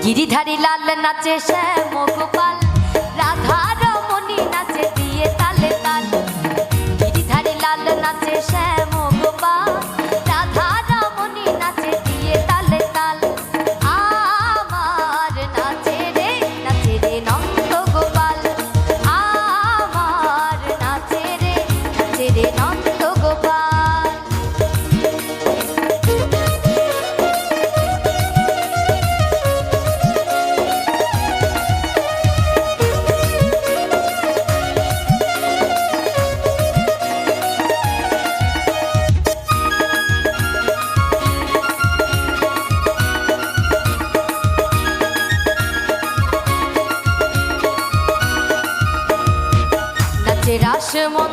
গিরিধারী লাল নাচে শ্যাম গোপাল, রাধা রমণী নাচে দিয়ে তালে তাল। গিরিধারী লাল নাচে শ্যাম গোপাল, রাধা রমণী নাচে দিয়ে তালে তাল। আমার নাচে রে নন্দ গোপাল, আমার নাচে রে নন্দ গোপাল। রাসমন